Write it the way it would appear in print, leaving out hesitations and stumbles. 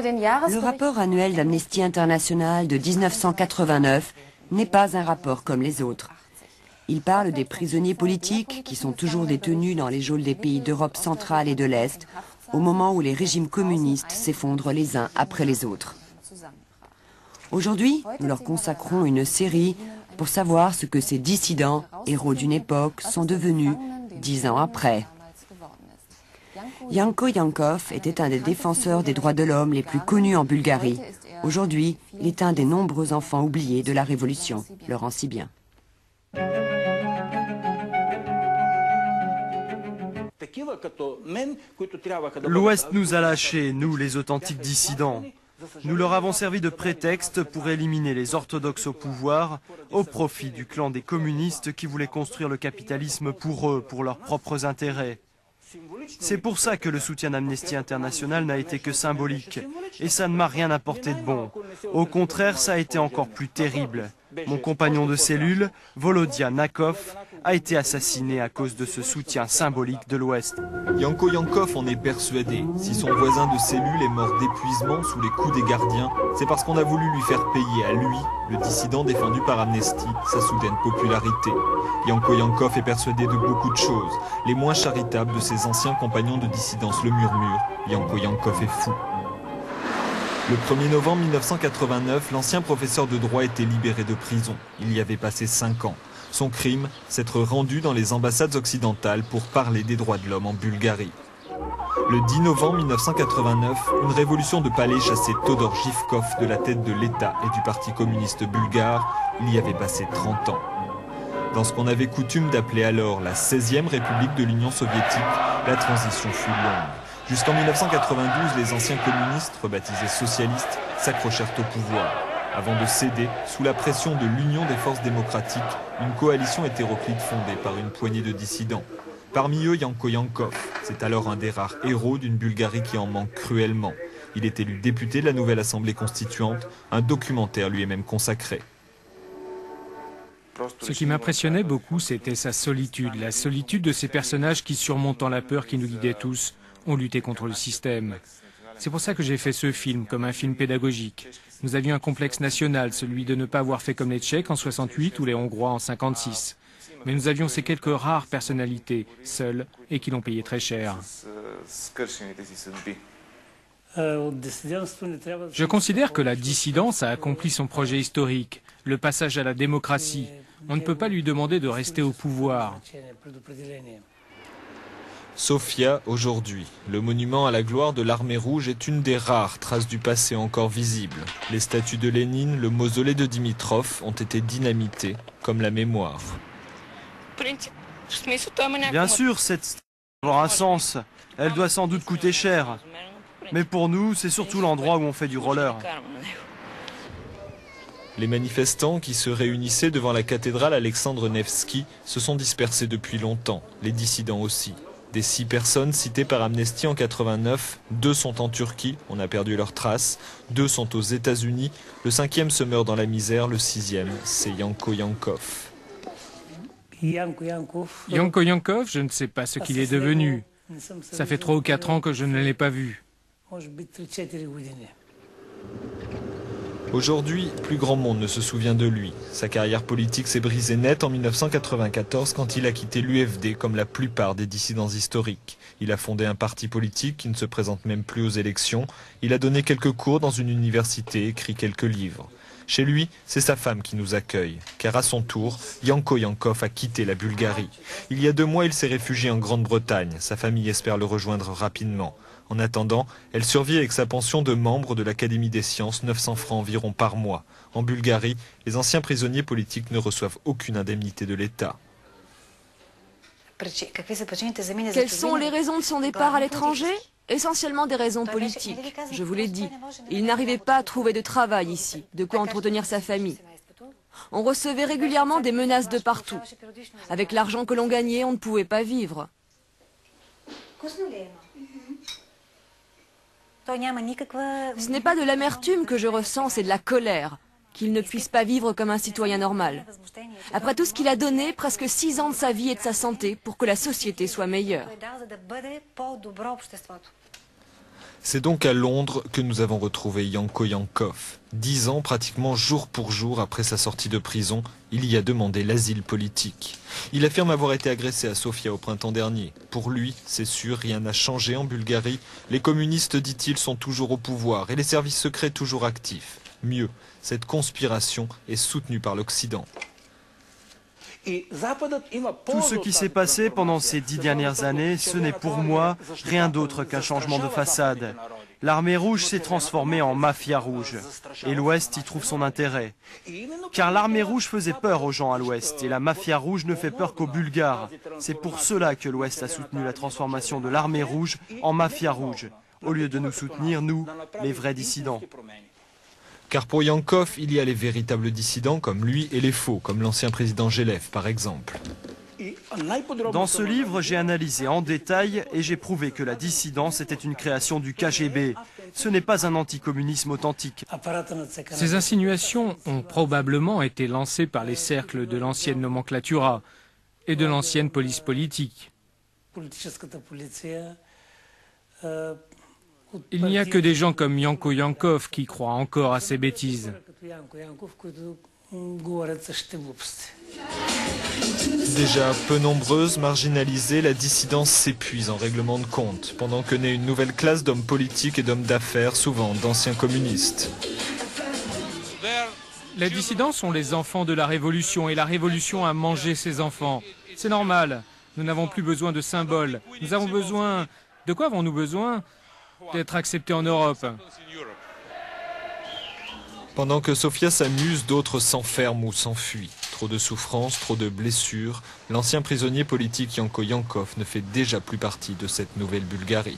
Le rapport annuel d'Amnesty International de 1989 n'est pas un rapport comme les autres. Il parle des prisonniers politiques qui sont toujours détenus dans les geôles des pays d'Europe centrale et de l'Est, au moment où les régimes communistes s'effondrent les uns après les autres. Aujourd'hui, nous leur consacrons une série pour savoir ce que ces dissidents, héros d'une époque, sont devenus 10 ans après. Janko Yankov était un des défenseurs des droits de l'homme les plus connus en Bulgarie. Aujourd'hui, il est un des nombreux enfants oubliés de la Révolution, le rend si bien. L'Ouest nous a lâchés, nous les authentiques dissidents. Nous leur avons servi de prétexte pour éliminer les orthodoxes au pouvoir, au profit du clan des communistes qui voulaient construire le capitalisme pour eux, pour leurs propres intérêts. C'est pour ça que le soutien d'Amnesty International n'a été que symbolique, et ça ne m'a rien apporté de bon. Au contraire, ça a été encore plus terrible. Mon compagnon de cellule, Volodya Nakov, a été assassiné à cause de ce soutien symbolique de l'Ouest. Janko Yankov en est persuadé. Si son voisin de cellule est mort d'épuisement sous les coups des gardiens, c'est parce qu'on a voulu lui faire payer à lui, le dissident défendu par Amnesty, sa soudaine popularité. Janko Yankov est persuadé de beaucoup de choses. Les moins charitables de ses anciens compagnons de dissidence le murmurent. Janko Yankov est fou. Le 1er novembre 1989, l'ancien professeur de droit était libéré de prison. Il y avait passé 5 ans. Son crime, s'être rendu dans les ambassades occidentales pour parler des droits de l'homme en Bulgarie. Le 10 novembre 1989, une révolution de palais chassait Todor Zhivkov de la tête de l'État et du Parti communiste bulgare. Il y avait passé 30 ans. Dans ce qu'on avait coutume d'appeler alors la 16e République de l'Union soviétique, la transition fut longue. Jusqu'en 1992, les anciens communistes, rebaptisés socialistes, s'accrochèrent au pouvoir. Avant de céder, sous la pression de l'Union des forces démocratiques, une coalition hétéroclite fondée par une poignée de dissidents. Parmi eux, Janko Yankov. C'est alors un des rares héros d'une Bulgarie qui en manque cruellement. Il est élu député de la nouvelle Assemblée constituante. Un documentaire lui est même consacré. Ce qui m'impressionnait beaucoup, c'était sa solitude. La solitude de ces personnages qui, surmontant la peur qui nous guidait tous, ont lutté contre le système. C'est pour ça que j'ai fait ce film, comme un film pédagogique. Nous avions un complexe national, celui de ne pas avoir fait comme les Tchèques en 68 ou les Hongrois en 56. Mais nous avions ces quelques rares personnalités, seules, et qui l'ont payé très cher. Je considère que la dissidence a accompli son projet historique, le passage à la démocratie. On ne peut pas lui demander de rester au pouvoir. Sofia, aujourd'hui. Le monument à la gloire de l'armée rouge est une des rares traces du passé encore visibles. Les statues de Lénine, le mausolée de Dimitrov ont été dynamités, comme la mémoire. Bien sûr, cette statue doit avoir un sens. Elle doit sans doute coûter cher. Mais pour nous, c'est surtout l'endroit où on fait du roller. Les manifestants qui se réunissaient devant la cathédrale Alexandre Nevski se sont dispersés depuis longtemps, les dissidents aussi. Des 6 personnes citées par Amnesty en 89, 2 sont en Turquie, on a perdu leurs traces, 2 sont aux États-Unis, le 5e se meurt dans la misère, le 6e, c'est Janko Yankov. Janko Yankov, je ne sais pas ce qu'il est devenu. Ça fait 3 ou 4 ans que je ne l'ai pas vu. Aujourd'hui, plus grand monde ne se souvient de lui. Sa carrière politique s'est brisée net en 1994 quand il a quitté l'UFD comme la plupart des dissidents historiques. Il a fondé un parti politique qui ne se présente même plus aux élections. Il a donné quelques cours dans une université, écrit quelques livres. Chez lui, c'est sa femme qui nous accueille, car à son tour, Janko Yankov a quitté la Bulgarie. Il y a 2 mois, il s'est réfugié en Grande-Bretagne. Sa famille espère le rejoindre rapidement. En attendant, elle survit avec sa pension de membre de l'Académie des sciences, 900 francs environ par mois. En Bulgarie, les anciens prisonniers politiques ne reçoivent aucune indemnité de l'État. Quelles sont les raisons de son départ à l'étranger? Essentiellement des raisons politiques, je vous l'ai dit. Il n'arrivait pas à trouver de travail ici, de quoi entretenir sa famille. On recevait régulièrement des menaces de partout. Avec l'argent que l'on gagnait, on ne pouvait pas vivre. Ce n'est pas de l'amertume que je ressens, c'est de la colère. Qu'il ne puisse pas vivre comme un citoyen normal. Après tout ce qu'il a donné, presque 6 ans de sa vie et de sa santé, pour que la société soit meilleure. C'est donc à Londres que nous avons retrouvé Yanko Yankov. 10 ans, pratiquement jour pour jour après sa sortie de prison, il y a demandé l'asile politique. Il affirme avoir été agressé à Sofia au printemps dernier. Pour lui, c'est sûr, rien n'a changé en Bulgarie. Les communistes, dit-il, sont toujours au pouvoir et les services secrets toujours actifs. Mieux, cette conspiration est soutenue par l'Occident. Tout ce qui s'est passé pendant ces 10 dernières années, ce n'est pour moi rien d'autre qu'un changement de façade. L'armée rouge s'est transformée en mafia rouge. Et l'Ouest y trouve son intérêt. Car l'armée rouge faisait peur aux gens à l'Ouest et la mafia rouge ne fait peur qu'aux Bulgares. C'est pour cela que l'Ouest a soutenu la transformation de l'armée rouge en mafia rouge, au lieu de nous soutenir, nous, les vrais dissidents. Car pour Yankov, il y a les véritables dissidents comme lui et les faux, comme l'ancien président Gelev par exemple. Dans ce livre, j'ai analysé en détail et j'ai prouvé que la dissidence était une création du KGB. Ce n'est pas un anticommunisme authentique. Ces insinuations ont probablement été lancées par les cercles de l'ancienne nomenclatura et de l'ancienne police politique. Il n'y a que des gens comme Yanko Yankov qui croient encore à ces bêtises. Déjà peu nombreuse, marginalisée, la dissidence s'épuise en règlement de compte, pendant que naît une nouvelle classe d'hommes politiques et d'hommes d'affaires, souvent d'anciens communistes. Les dissidents sont les enfants de la Révolution et la Révolution a mangé ses enfants. C'est normal, nous n'avons plus besoin de symboles. Nous avons besoin... De quoi avons-nous besoin? D'être acceptés en Europe. Pendant que Sofia s'amuse, d'autres s'enferment ou s'enfuient. Trop de souffrances, trop de blessures. L'ancien prisonnier politique Yanko Yankov ne fait déjà plus partie de cette nouvelle Bulgarie.